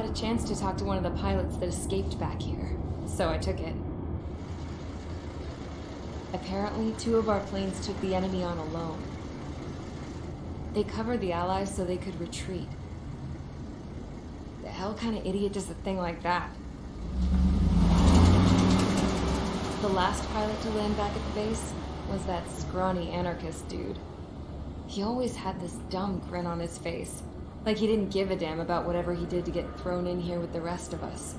had a chance to talk to one of the pilots that escaped back here, so I took it. Apparently, 2 of our planes took the enemy on alone. They covered the Allies so they could retreat. The hell kind of idiot does a thing like that? The last pilot to land back at the base was that scrawny anarchist dude. He always had this dumb grin on his face, like he didn't give a damn about whatever he did to get thrown in here with the rest of us.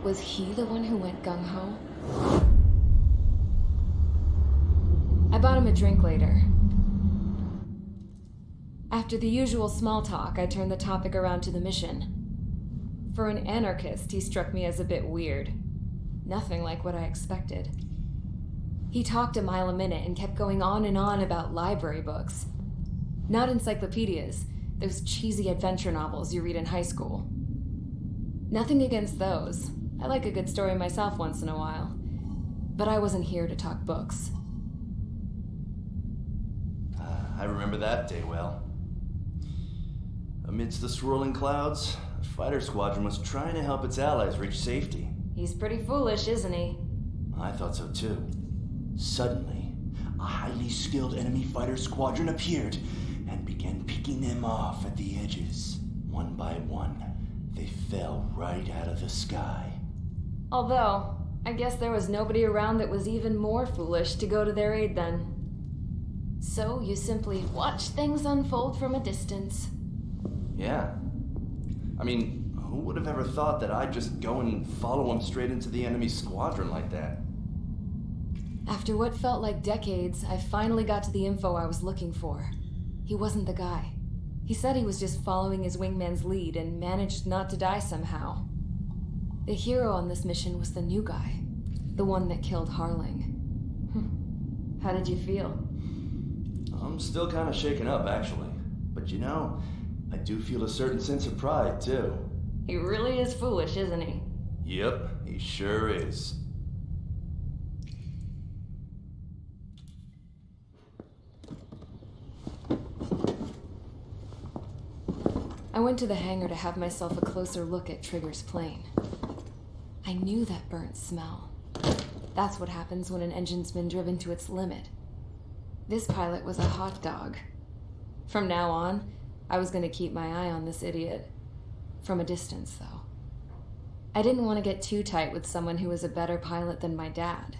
Was he the one who went gung-ho? I bought him a drink later. After the usual small talk, I turned the topic around to the mission. For an anarchist, he struck me as a bit weird. Nothing like what I expected. He talked a mile a minute and kept going on and on about library books. Not encyclopedias, those cheesy adventure novels you read in high school. Nothing against those. I like a good story myself once in a while. But I wasn't here to talk books. I remember that day well. Amidst the swirling clouds, the fighter squadron was trying to help its allies reach safety. He's pretty foolish, isn't he? I thought so too. Suddenly, a highly skilled enemy fighter squadron appeared and began picking them off at the edges. One by one, they fell right out of the sky. Although, I guess there was nobody around that was even more foolish to go to their aid then. So you simply watch things unfold from a distance. Yeah. I mean, who would have ever thought that I'd just go and follow him straight into the enemy squadron like that? After what felt like decades, I finally got to the info I was looking for. He wasn't the guy. He said he was just following his wingman's lead and managed not to die somehow. The hero on this mission was the new guy. The one that killed Harling. How did you feel? I'm still kind of shaken up, actually. But you know, I do feel a certain sense of pride, too. He really is foolish, isn't he? Yep, he sure is. I went to the hangar to have myself a closer look at Trigger's plane. I knew that burnt smell. That's what happens when an engine's been driven to its limit. This pilot was a hot dog. From now on, I was going to keep my eye on this idiot. From a distance, though. I didn't want to get too tight with someone who was a better pilot than my dad.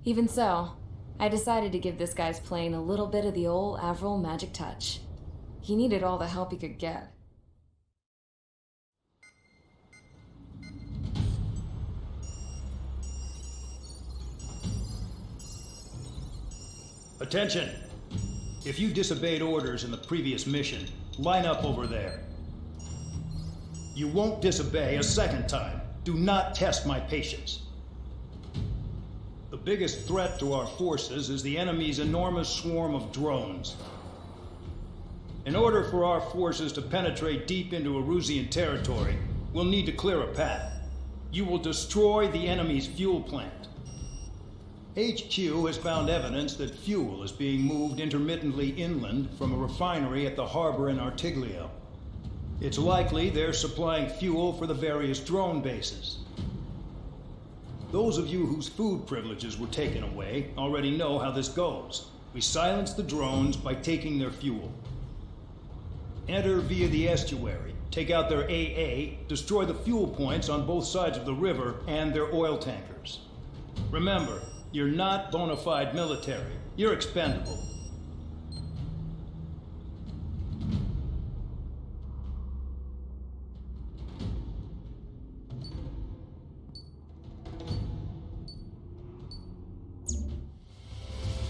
Even so, I decided to give this guy's plane a little bit of the old Avril magic touch. He needed all the help he could get. Attention! If you disobeyed orders in the previous mission, line up over there. You won't disobey a second time. Do not test my patience. The biggest threat to our forces is the enemy's enormous swarm of drones. In order for our forces to penetrate deep into Erusian territory, we'll need to clear a path. You will destroy the enemy's fuel plant. HQ has found evidence that fuel is being moved intermittently inland from a refinery at the harbor in Artiglio. It's likely they're supplying fuel for the various drone bases. Those of you whose food privileges were taken away already know how this goes. We silence the drones by taking their fuel. Enter via the estuary, take out their AA, destroy the fuel points on both sides of the river and their oil tankers. Remember, you're not bona fide military. You're expendable.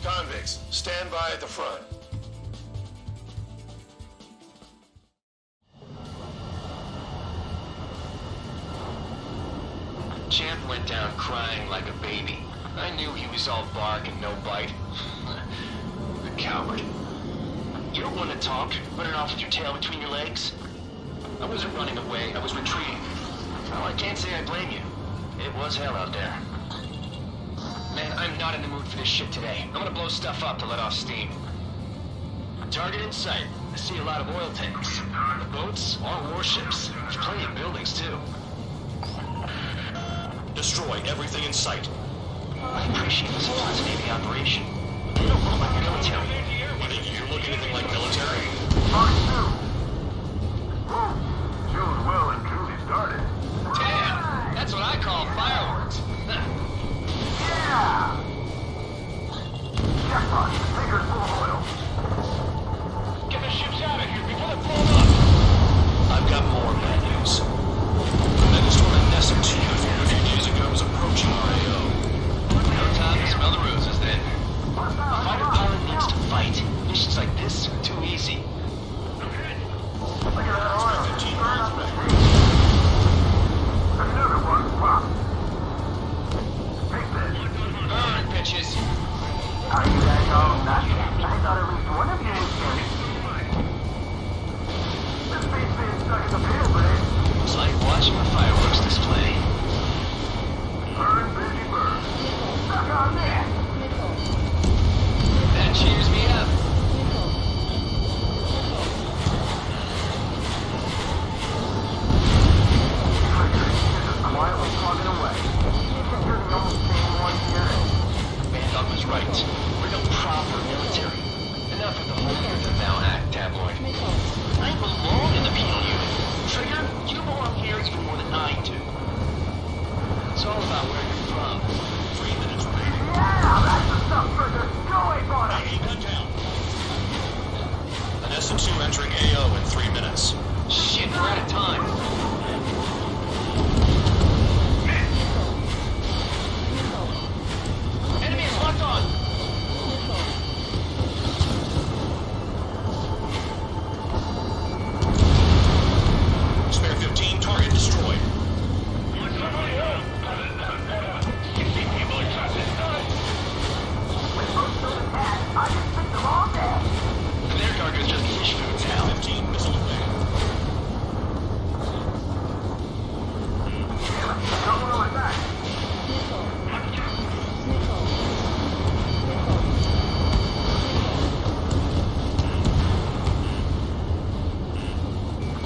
Convicts, stand by at the front. Champ went down crying like a baby. I knew he was all bark and no bite. A coward. You don't want to talk, running off with your tail between your legs? I wasn't running away, I was retreating. Well, I can't say I blame you. It was hell out there. Man, I'm not in the mood for this shit today. I'm gonna blow stuff up to let off steam. Target in sight. See a lot of oil tanks. The boats, all warships. There's plenty of buildings, too. Destroy everything in sight. I appreciate this as a Navy operation. They don't look like military. You think you look anything like military? June well and truly started. Damn! That's what I call fireworks. Yeah! Jackpot, fingers full of oil. Get the ships out of here before they're blown up! I've got more bad news. Megastorm and Nessa 2 from a few days ago was approaching RAO. No time to smell the roses then. A fighter pilot needs to fight. Missions like this are too easy. Look at that oil. 15 miles back. Another one popped. Take this. Burn, bitches! Are you guys all nuts? I thought at least one of you was scared. This beats being stuck in the field, but It's like watching a fireworks display. burn, busy, burn. Stuck on this. That cheers me up. Just quietly plugging away. You're the only sane one here. Bandog was right. We're no proper military. Enough with the whole Youth of Now Act tabloid. I belong in the penal unit. Trigger, you belong here even more than I do. It's all about where you're from. 3 minutes remaining. Yeah, that's the stuff, Trigger. Go away, Bonnie. Hey, gun down. Nessa 2 entering AO in 3 minutes. Shit, we're out of time. Enemy is locked on. Spare 15, target destroyed. I can pick them all day. Their cargo's just fish food now. 15, missile away. Don't roll it back.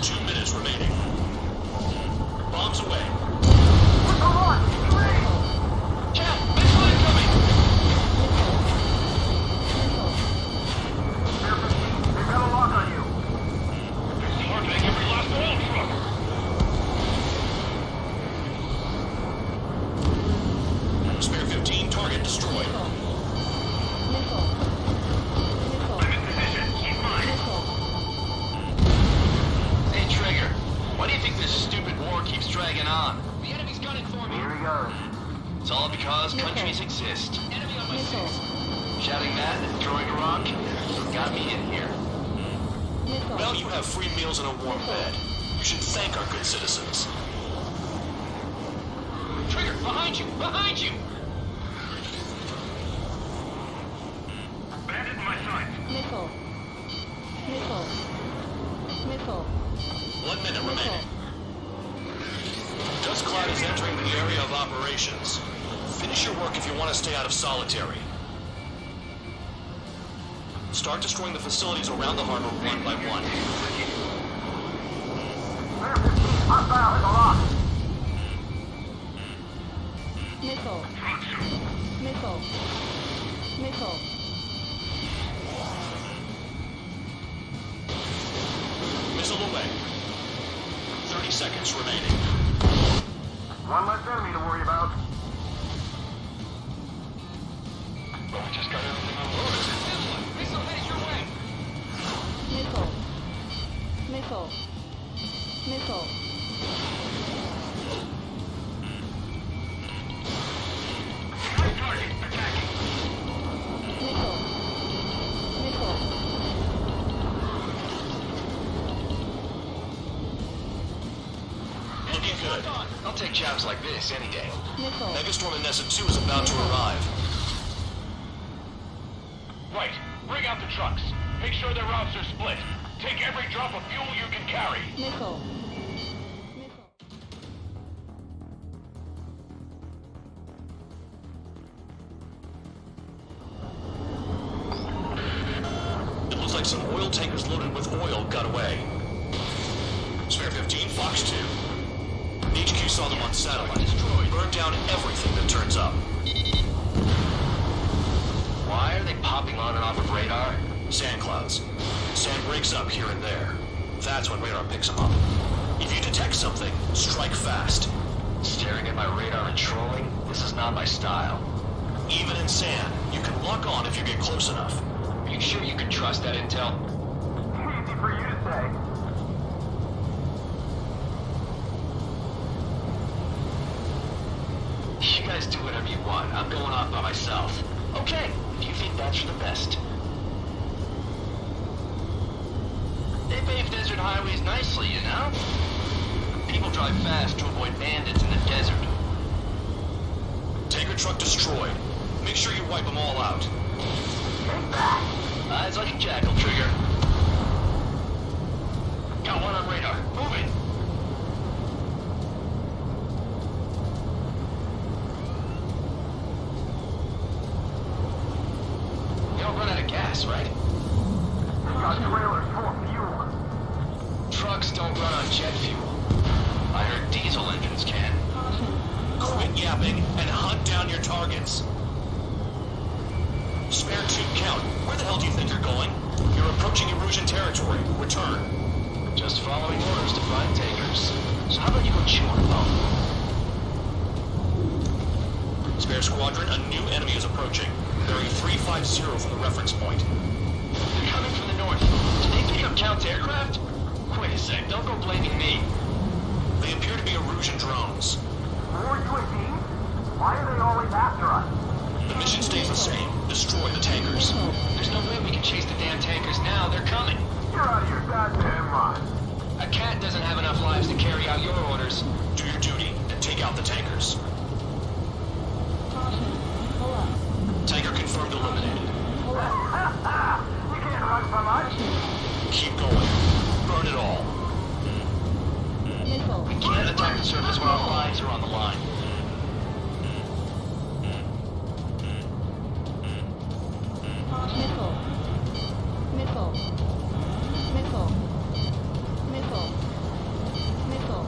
Two minutes remaining. Bombs away. Come on, ready. Cap, missile incoming. They've got a lock on you. Targeting every last oil truck. Spare 15, target destroyed. Hey, Trigger, why do you think this stupid war keeps dragging on? The enemy's gunning for me. Here he goes. It's all because countries exist. Enemy on my six. Shouting that and throwing a rock got me in here. Well, you have free meals and a warm bed. You should thank our good citizens. Trigger, behind you! Behind you! Bandit in my sight. Missile. Missile. Missile. 1 minute remaining. Dust Cloud is entering the area of operations. Finish your work if you want to stay out of solitary. Start destroying the facilities around the harbor one by one. Spare 15, hostile in the lock. Missile. Missile. Missile. Missile away. 30 seconds remaining. One less enemy to worry about. Well, we just got everything unloaded. Missile headed your way! Missile. Missile. Missile. Target attacking. Missile. Missile. Looking good. I'll take jobs like this any day. Missile. Megastorm and Nessa 2 is about to arrive. Right. Bring out the trucks. Make sure their routes are split. Take every drop of fuel you can carry. Missile. Missile. It looks like some oil tankers loaded with oil saw them on satellite. Burn down everything that turns up. Why are they popping on and off of radar? Sand clouds. Sand breaks up here and there. That's when radar picks them up. If you detect something, strike fast. Staring at my radar and trolling? This is not my style. Even in sand, you can lock on if you get close enough. Are you sure you can trust that intel? Easy for you to say. You guys do whatever you want. I'm going off by myself. Okay, if you think that's for the best. They pave desert highways nicely, you know? People drive fast to avoid bandits in the desert. Tanker truck destroyed. Make sure you wipe them all out. Eyes like a jackal, Trigger. Got one on radar. Moving. You don't run out of gas, right? Got trailers full of fuel. Trucks don't run on jet fuel. I heard diesel engines can. Quit yapping and hunt down your targets. Spare tube count. Where the hell do you think you're going? You're approaching Erusian territory. Return. Just following orders to find takers. So how about you go chew on a bone? Spare squadron, a new enemy is approaching. Bearing 350 from the reference point. They're coming from the north. Did they pick up Count's aircraft? Wait a sec, don't go blaming me. They appear to be Erusian drones. More UAVs? Why are they always after us? The mission stays the same. Destroy the tankers. There's no way we can chase the damn tankers now. They're coming. You're out of your goddamn mind. A cat doesn't have enough lives to carry out your orders. Do your duty and take out the tankers. Caution. Pull up. Tanker confirmed eliminated. Pull up. You can't run from us. Keep going. Burn it all. Missile. We can't attack the surface when our lives are on the line. Missile. Missile. Missile. Missile. Missile.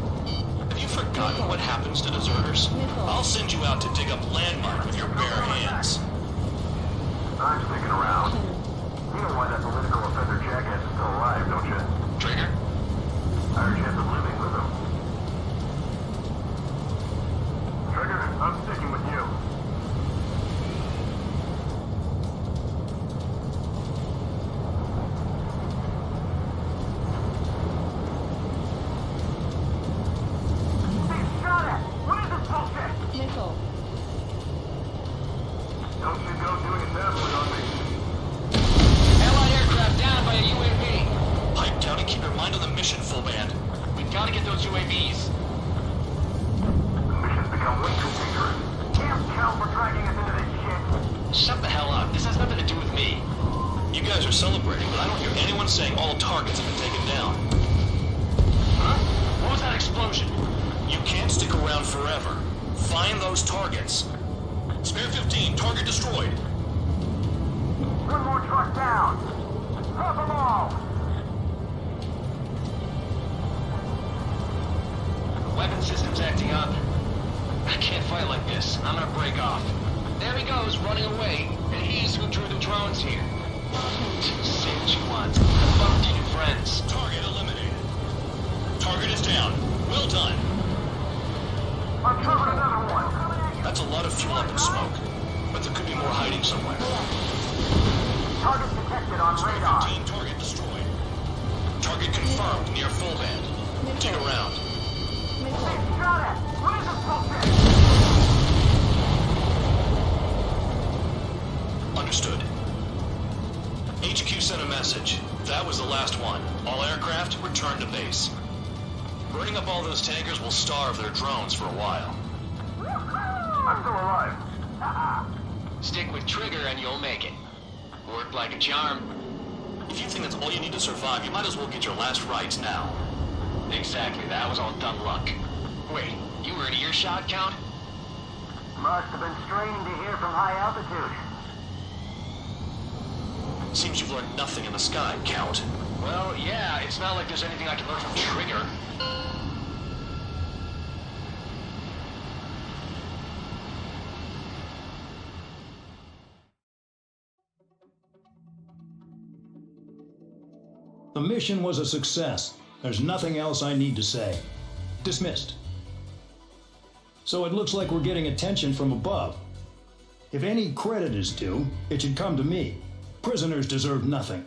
Have you forgotten what happens to deserters? Missile. I'll send you out to dig up landmark with your bare hands. I'm sticking around. You know why that political offender jackass is still alive, don't you? Trigger? Higher chance of living with him. Trigger, I'm sticking with you. Hey, shot at! What is this bullshit? Missile. Don't you go doing a tablet on me. Allied aircraft down by a UAV. Pipe down and keep your mind on the mission, full band. We've got to get those UAVs. The mission's become way too dangerous. Damn Cal for dragging us into this shit. Shut the hell up. This has nothing to do with me. You guys are celebrating, but I don't hear anyone saying all targets have been taken down. Huh? What was that explosion? You can't stick around forever. Find those targets. Spare 15, target destroyed. One more truck down. Drop them all. Weapon system's acting up. I can't fight like this. I'm gonna break off. There he goes, running away. And he's who drew the drones here. Say what you want. Have fun with your new friends. Target eliminated. Target is down. Well done. Uncovered another one. That's a lot of fuel up in smoke. But there could be more hiding somewhere. Target detected on Spare radar. 15, target destroyed. Target confirmed near full band. Dig around. Hey, shot at! What is this bullshit? Understood. HQ sent a message. That was the last one. All aircraft, return to base. Burning up all those tankers will starve their drones for a while. I'm still alive. Stick with Trigger and you'll make it. Worked like a charm. If you think that's all you need to survive, you might as well get your last rites now. Exactly, that was all dumb luck. Wait, you were in earshot, Count? Must have been straining to hear from high altitude. Seems you've learned nothing in the sky, Count. Well, yeah, it's not like there's anything I can learn from Trigger. The mission was a success. There's nothing else I need to say. Dismissed. So it looks like we're getting attention from above. If any credit is due, it should come to me. Prisoners deserve nothing.